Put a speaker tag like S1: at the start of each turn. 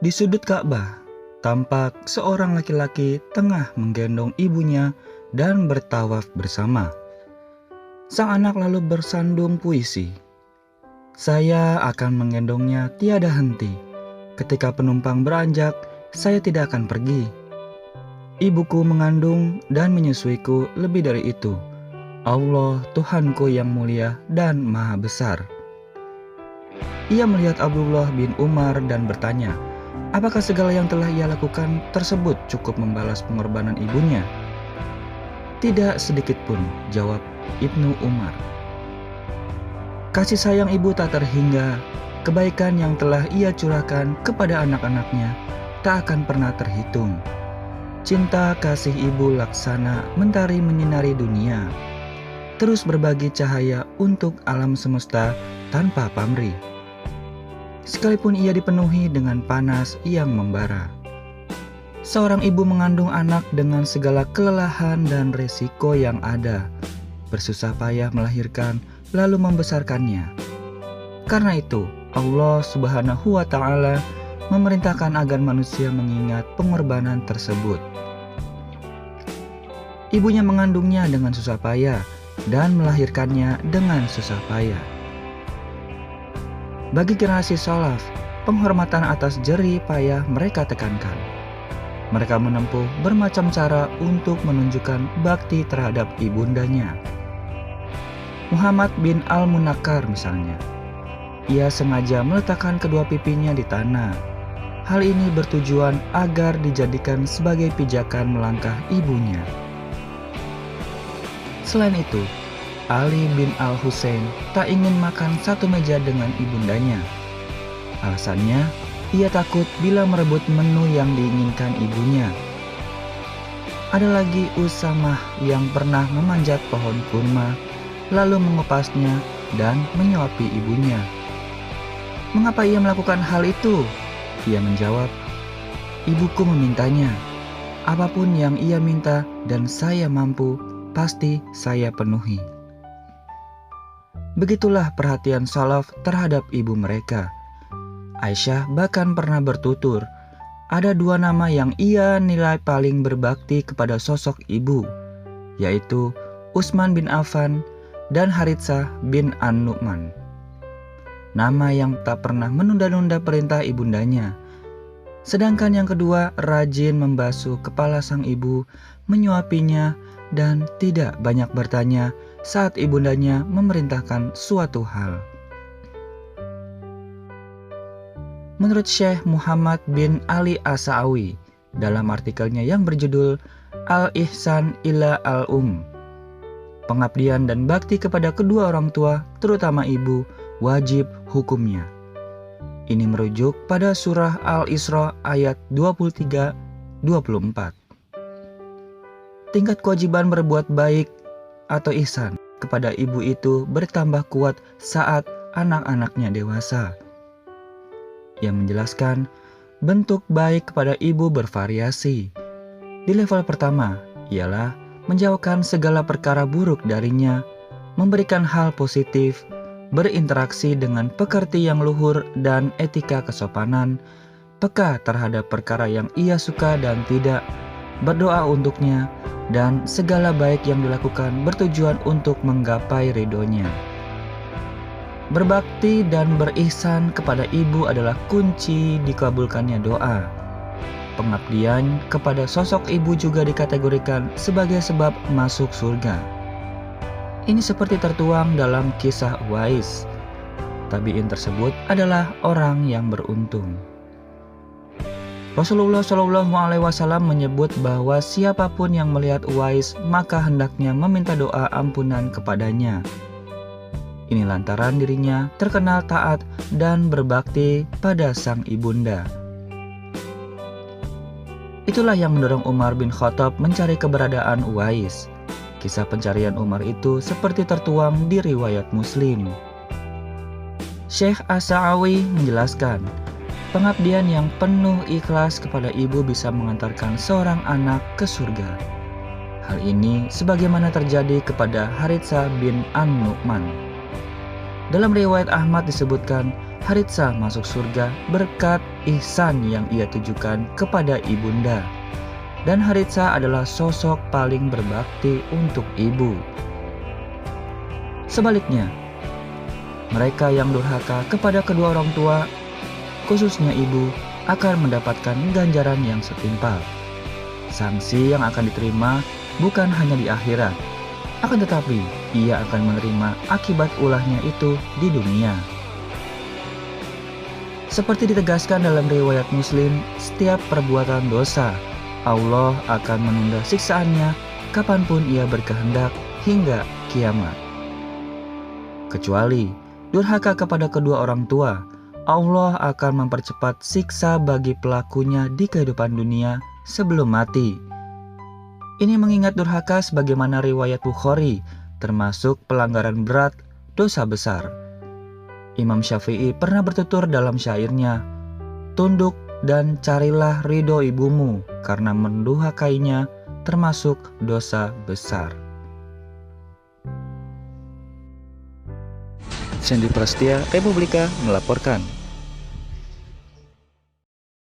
S1: Di sudut Ka'bah, tampak seorang laki-laki tengah menggendong ibunya dan bertawaf bersama. Sang anak lalu bersandung puisi, "Saya akan menggendongnya tiada henti. Ketika penumpang beranjak, saya tidak akan pergi. Ibuku mengandung dan menyusuiku lebih dari itu. Allah Tuhanku yang mulia dan maha besar." Ia melihat Abdullah bin Umar dan bertanya, apakah segala yang telah ia lakukan tersebut cukup membalas pengorbanan ibunya? Tidak sedikit pun, jawab Ibnu Umar. Kasih sayang ibu tak terhingga, kebaikan yang telah ia curahkan kepada anak-anaknya tak akan pernah terhitung. Cinta kasih ibu laksana mentari menyinari dunia, terus berbagi cahaya untuk alam semesta tanpa pamrih. Sekalipun ia dipenuhi dengan panas yang membara. Seorang ibu mengandung anak dengan segala kelelahan dan resiko yang ada, bersusah payah melahirkan lalu membesarkannya. Karena itu, Allah Subhanahu wa Ta'ala memerintahkan agar manusia mengingat pengorbanan tersebut. Ibunya mengandungnya dengan susah payah dan melahirkannya dengan susah payah. Bagi generasi salaf, penghormatan atas jerih payah mereka tekankan. Mereka menempuh bermacam cara untuk menunjukkan bakti terhadap ibundanya. Muhammad bin Al-Munakkar misalnya, ia sengaja meletakkan kedua pipinya di tanah. Hal ini bertujuan agar dijadikan sebagai pijakan melangkah ibunya. Selain itu, Ali bin Al-Husain tak ingin makan satu meja dengan ibundanya. Alasannya, ia takut bila merebut menu yang diinginkan ibunya. Ada lagi Usamah yang pernah memanjat pohon kurma, lalu mengepasnya dan menyuapi ibunya. Mengapa ia melakukan hal itu? Ia menjawab, "Ibuku memintanya. Apapun yang ia minta dan saya mampu, pasti saya penuhi." Begitulah perhatian salaf terhadap ibu mereka. Aisyah bahkan pernah bertutur, ada dua nama yang ia nilai paling berbakti kepada sosok ibu, yaitu Utsman bin Affan dan Haritsah bin An-Nu'man. Nama yang tak pernah menunda-nunda perintah ibundanya. Sedangkan yang kedua rajin membasuh kepala sang ibu, menyuapinya, dan tidak banyak bertanya saat ibundanya memerintahkan suatu hal. Menurut Syekh Muhammad bin Ali As-Sa'awi dalam artikelnya yang berjudul Al-Ihsan ila Al-Um, pengabdian dan bakti kepada kedua orang tua, terutama ibu, wajib hukumnya. Ini merujuk pada surah Al-Isra ayat 23-24. Tingkat kewajiban berbuat baik atau ihsan kepada ibu itu bertambah kuat saat anak-anaknya dewasa. Ia menjelaskan, bentuk baik kepada ibu bervariasi. Di level pertama, ialah menjauhkan segala perkara buruk darinya, memberikan hal positif, berinteraksi dengan pekerti yang luhur dan etika kesopanan, peka terhadap perkara yang ia suka dan tidak, berdoa untuknya, dan segala baik yang dilakukan bertujuan untuk menggapai ridhonya. Berbakti dan berihsan kepada ibu adalah kunci dikabulkannya doa. Pengabdian kepada sosok ibu juga dikategorikan sebagai sebab masuk surga. Ini seperti tertuang dalam kisah Uwais. Tabi'in tersebut adalah orang yang beruntung. Rasulullah SAW menyebut bahwa siapapun yang melihat Uwais maka hendaknya meminta doa ampunan kepadanya. Ini lantaran dirinya terkenal taat dan berbakti pada sang ibunda. Itulah yang mendorong Umar bin Khattab mencari keberadaan Uwais. Kisah pencarian Umar itu seperti tertuang di riwayat Muslim. Syekh As-Sa'awi menjelaskan, pengabdian yang penuh ikhlas kepada ibu bisa mengantarkan seorang anak ke surga. Hal ini sebagaimana terjadi kepada Haritsah bin An-Nu'man. Dalam riwayat Ahmad disebutkan, Haritsa masuk surga berkat ihsan yang ia tujukan kepada ibunda. Dan Haritsa adalah sosok paling berbakti untuk ibu. Sebaliknya, mereka yang durhaka kepada kedua orang tua, khususnya ibu, akan mendapatkan ganjaran yang setimpal. Sanksi yang akan diterima bukan hanya di akhirat, akan tetapi ia akan menerima akibat ulahnya itu di dunia. Seperti ditegaskan dalam riwayat Muslim, setiap perbuatan dosa, Allah akan menunda siksaannya kapanpun ia berkehendak hingga kiamat. Kecuali durhaka kepada kedua orang tua, Allah akan mempercepat siksa bagi pelakunya di kehidupan dunia sebelum mati. Ini mengingat durhaka sebagaimana riwayat Bukhari, termasuk pelanggaran berat, dosa besar. Imam Syafi'i pernah bertutur dalam syairnya, "Tunduk dan carilah ridho ibumu, karena mendurhakainya termasuk dosa besar." Sandy Prastia, Republika melaporkan.